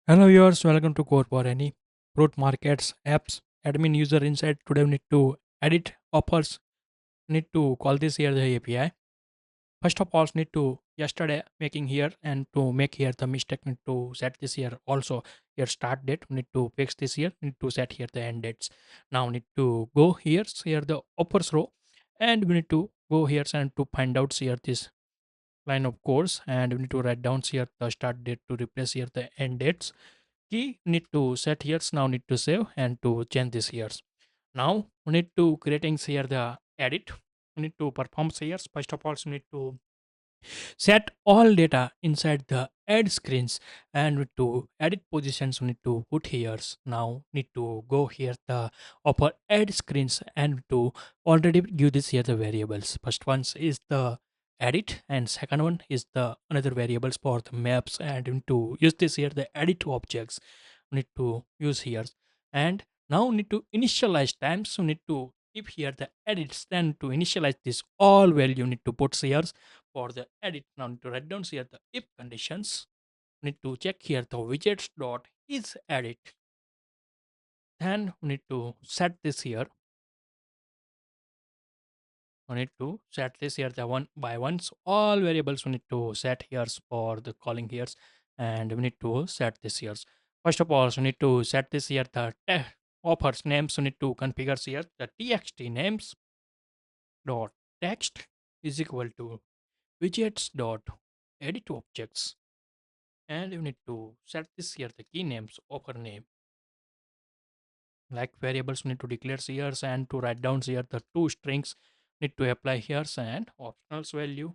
Hello viewers, welcome to CodeForAny. Fruit markets, apps, admin user insight. Today we need to edit offers. Need to call this here the API. First of all, need to yesterday making here and to make here the mistake need to set this here also here start date. We need to fix this here. Need to set here the end dates. Now need to go here the offers row, and we need to go here and to find out here this line of course, and we need to write down here the start date to replace here the end dates. Key need to set here, now need to save and to change this here. Now we need to creating here the edit. We need to perform here. First of all, we need to set all data inside the add screens, and we to edit positions we need to put here. Now need to go here the upper add screens and to already give this here the variables. First one is the edit, and second one is the another variables for the maps, and we need to use this here the edit objects we need to use here. And now we need to initialize times. We need to keep here the edits, then to initialize this all value you need to put here for the edit. Now need to write down here the if conditions. Need to check here the widgets dot is edit. Then we need to set this here. We need to set this here the one by ones. All variables we need to set here for the calling here, and we need to set this here. First of all, we need to set this here the offers names. We need to configure here the txt names dot text is equal to widgets dot edit objects, and you need to set this here the key names offer name like variables we need to declare here, and to write down here the two strings need to apply here, and optionals value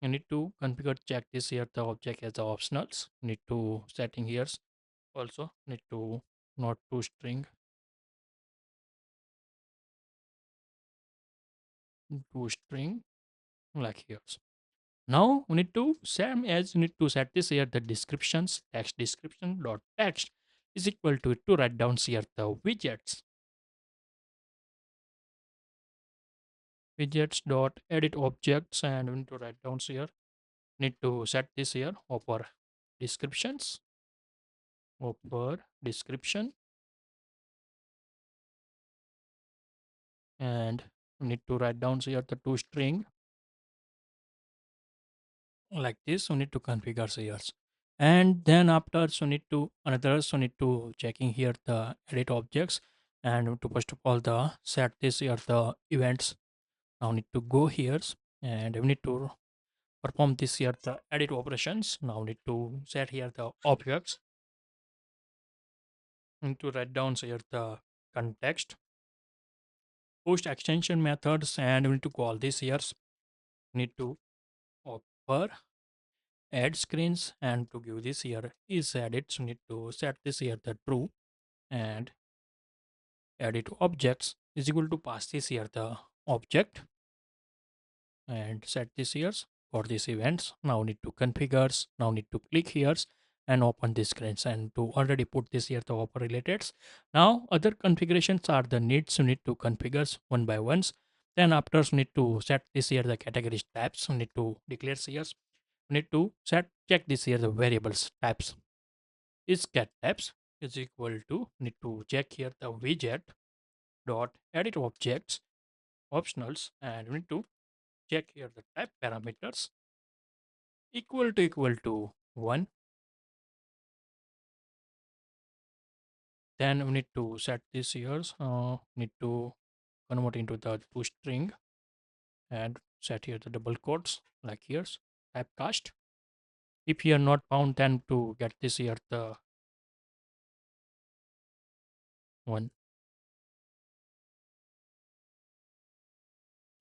you need to configure check this here the object as the optionals need to setting here. Also need to not to string to string like here. Now we need to same as you need to set this here the descriptions text description dot text is equal to write down here the widgets dot edit objects, and we need to write down here need to set this here over descriptions over description, and we need to write down here the two string like this. We need to configure here, and then after so need to another so need to checking here the edit objects, and to first of all the set this here the events. Now need to go here, and we need to perform this here the edit operations. Now need to set here the objects. Need to write down here the context post extension methods, and we need to call this here. Need to offer add screens, and to give this here is edit, so need to set this here the true, and edit objects is equal to pass this here the object, and set this here for these events. Now need to configures, now need to click here and open this screens, and to already put this here the offer related. Now other configurations are the needs you need to configure one by ones. Then after you need to set this here the categories types, you need to declare here, you need to set check this here the variables types is get types is equal to need to check here the widget dot edit objects optionals, and we need to check here the type parameters equal to 1. Then we need to set this here, need to convert into the to string, and set here the double quotes like here's typecast. If you are not found, then to get this here the 1,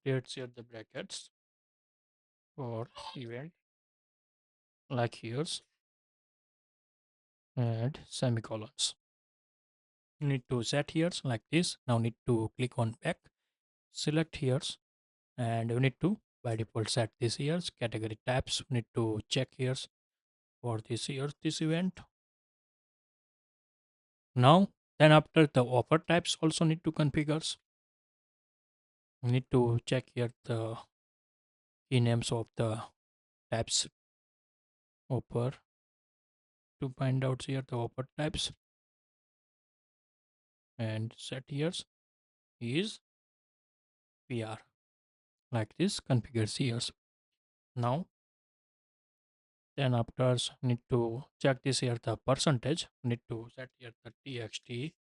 creates here the brackets for event like here's, and semicolons. You need to set here like this. Now need to click on back, select here, and we need to by default set this here category tabs. We need to check here for this here this event. Now then after the offer types also need to configure. We need to check here the key names of the tabs offer to find out here the offer types and set here is PR. Like this configure here. Now then after need to check this here the percentage, need to set here the txt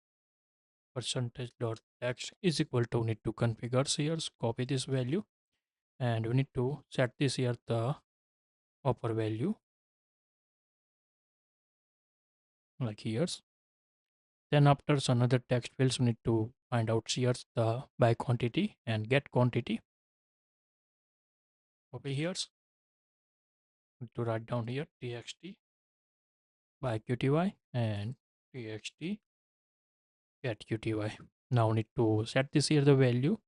percentage dot text is equal to need to configure here, copy this value, and we need to set this here the offer value like here. Then after another text fields we need to find out here the buy quantity and get quantity. Copy here, need to write down here txt buy qty and txt get qty. Now need to set this here the value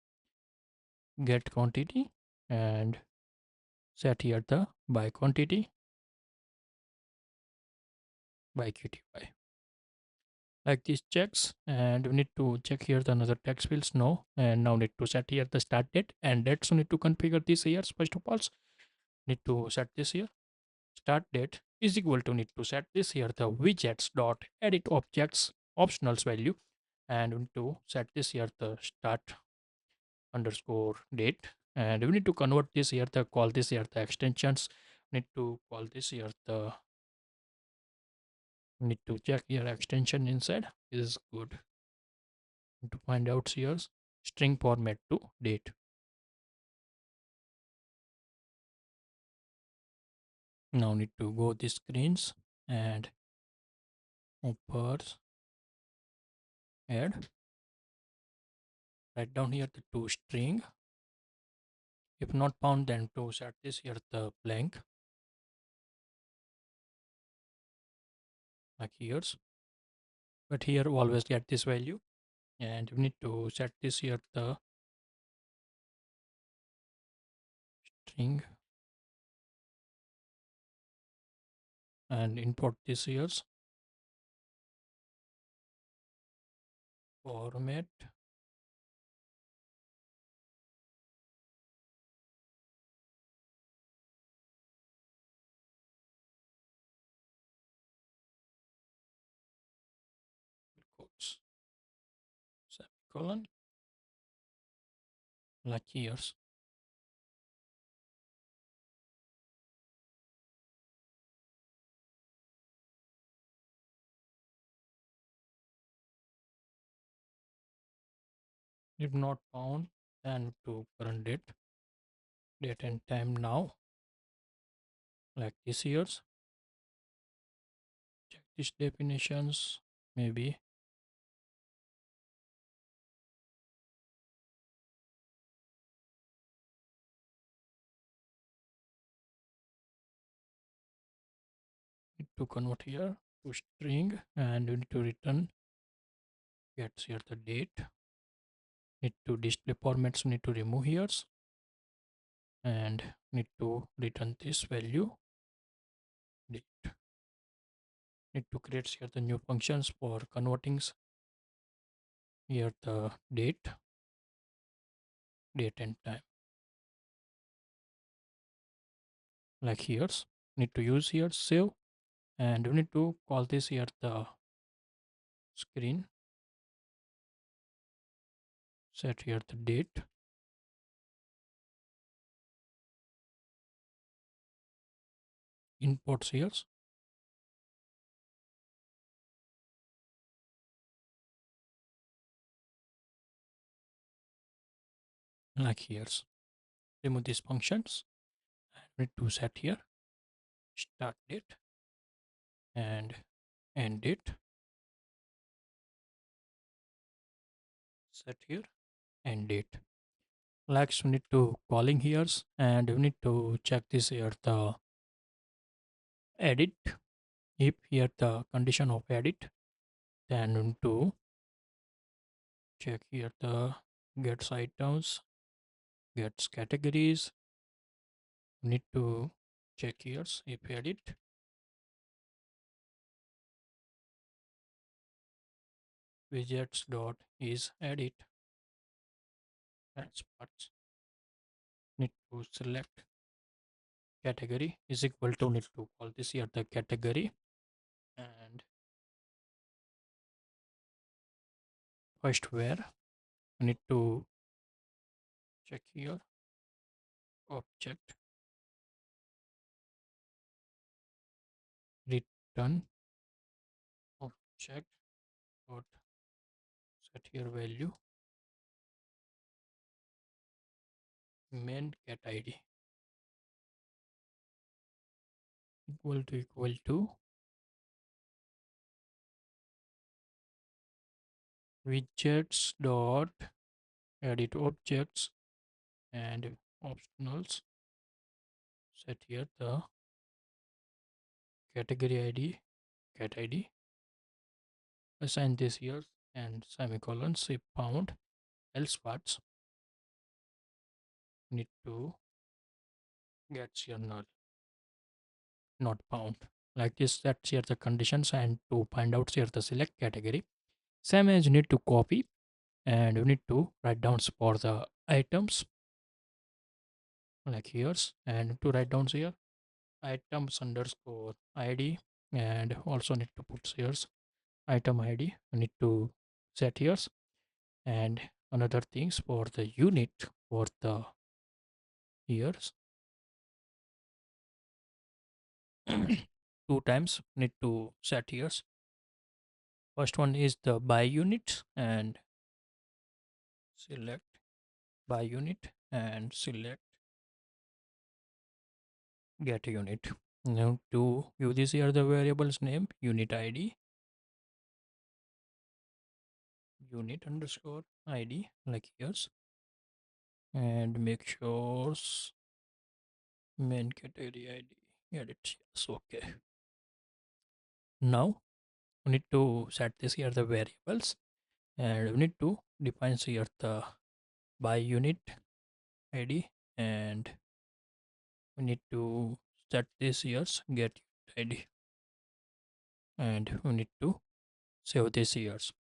get quantity and set here the buy quantity by qty like these checks, and we need to check here the another text fields no, and now need to set here the start date and date. So need to configure this here. First of all need to set this here start date is equal to need to set this here the widgets dot edit objects optionals value, and we need to set this here the start underscore date, and we need to convert this here the call this here the extensions, need to call this here the need to check here extension inside is good to find out here string format to date. Now need to go the screens and offers add, write down here the to string, if not found then to set this here the blank like here's, but here always get this value, and we need to set this here the string and import this here's format quotes semicolon like here's. If not found then to current date and time now like this here's, check these definitions maybe need to convert here to string, and we need to return gets here the date, need to display formats need to remove here, and need to return this value date, need to create here the new functions for converting here the date and time like here's, need to use here save, and we need to call this here the screen, set here the date, imports here like here's, remove these functions, and we need to set here start date and end date, set here end date. Like we need to calling here, and we need to check this here the edit, if here the condition of edit, then we need to check here the gets items, gets categories, we need to check here if edit widgets dot is edit, that's parts, need to select category is equal to need to call this here the category, And first where we need to check here object return object dot set here value main get id equal to widgets dot edit objects and optionals. Set here the category id get id, assign this here and semicolon, if found, else what need to get here null, not found. Like this, that's here the conditions, and to find out here the select category. Same as you need to copy and you need to write down for the items like here's, and to write down here items underscore id, and also need to put here's item id. You need to set here's, and another things for the unit for the years. Two times need to set years. First one is the by unit, and select by unit and select get unit. Now to use this here the variables name unit id, unit underscore id like here's, and make sure main category id edit. Yes, okay. Now we need to set this here the variables, and we need to define here the by unit id, and we need to set this year's get id, and we need to save this year's.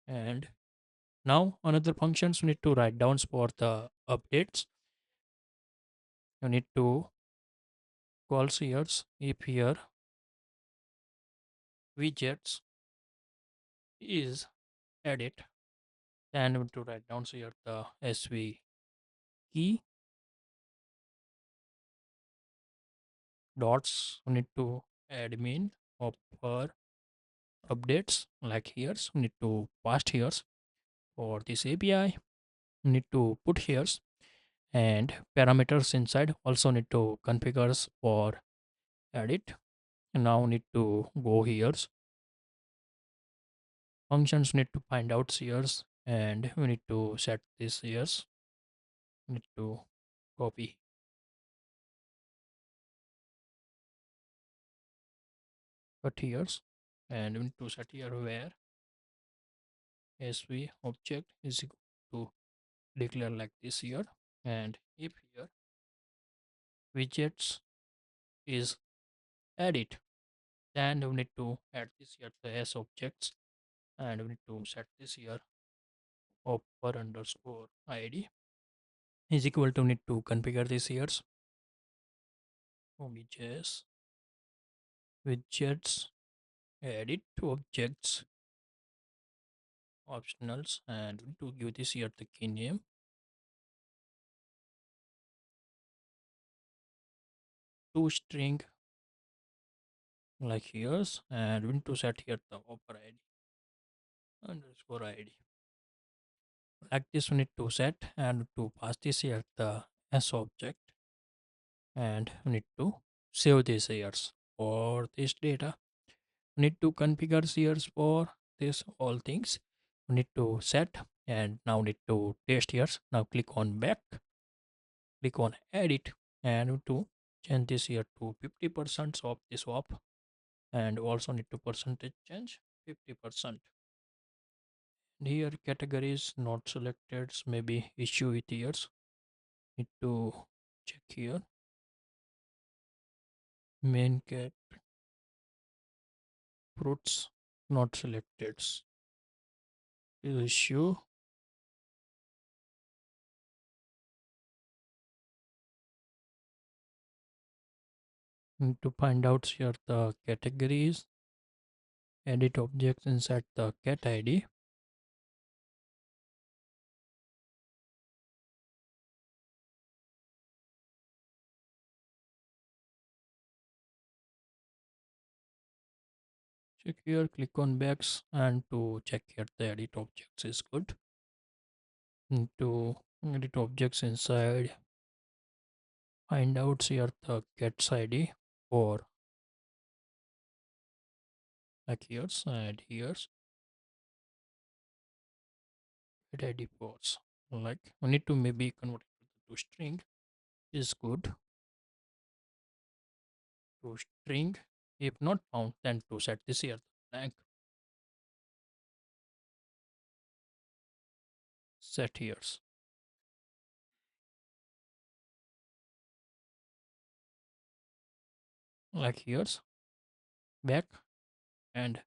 And now another functions we need to write down for the updates. You need to call years if here widgets is edit, and we need to write down here the sv key dots. We need to admin offer updates like here's. We need to pass here's for this API. We need to put here's, and parameters inside also need to configure for edit. And now need to go here, functions need to find out here's, and we need to set this here's. Need to copy cut here's, and we need to set here where sv object is equal to declare like this here, and if here widgets is edit, then we need to add this here the s objects, and we need to set this here offer underscore id is equal to, need to configure this here OBJs widgets edit to objects optionals, and we need to give this here the key name to string like here's, and we need to set here the offer id underscore id like this. We need to set and to pass this here the s object, and we need to save these years for this data. We need to configure years for this all things. We need to set, and now need to test years. Now click on back, click on edit, and to change this here to 50% of this swap, and also need to percentage change 50%. And here categories not selected, maybe issue with years. Need to check here main cat fruits not selected issue. Need to find out here the categories, edit objects inside the cat ID. Check here, click on backs, and to check here the edit objects is good. Need to edit objects inside, find out here the cat's ID for like here's and here's cat ID pause. Like we need to maybe convert it to string is good to string. If not found, then to set this here blank. Set here's like here's back, and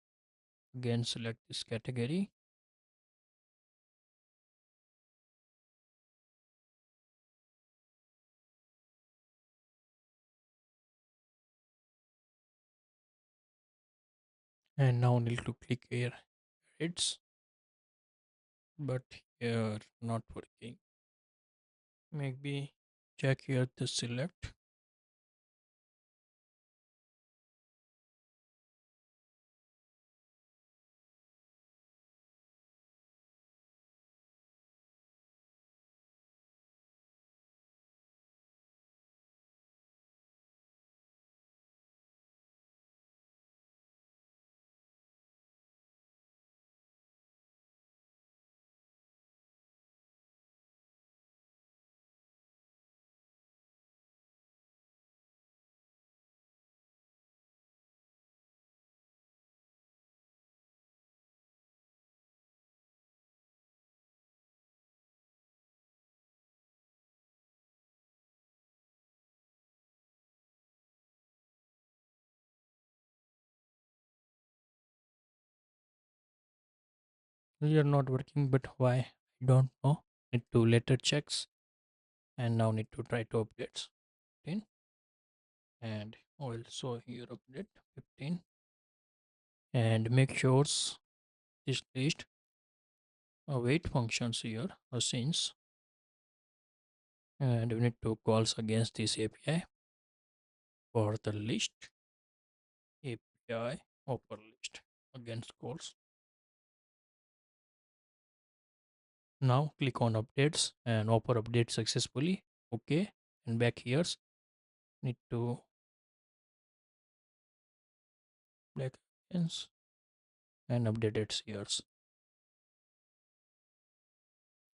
again select this category, and now need to click here it's, but here not working. Maybe check here the select, we are not working, but why I don't know. Need to later checks, and now need to try to updates 15, and also here update 15, and make sure this list await functions here since, and we need to calls against this API for the list API upper list against calls. Now click on updates and offer update successfully. Okay, and back here need to black ends and update it here.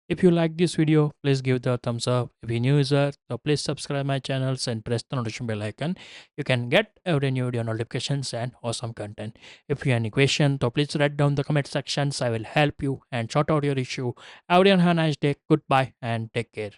If you like this video, please give the thumbs up. If you're new user, so please subscribe my channels and press the notification bell icon. You can get every new video notifications and awesome content. If you have any question, so please write down the comment sections. I will help you and sort out your issue. Everyone have a nice day. Goodbye and take care.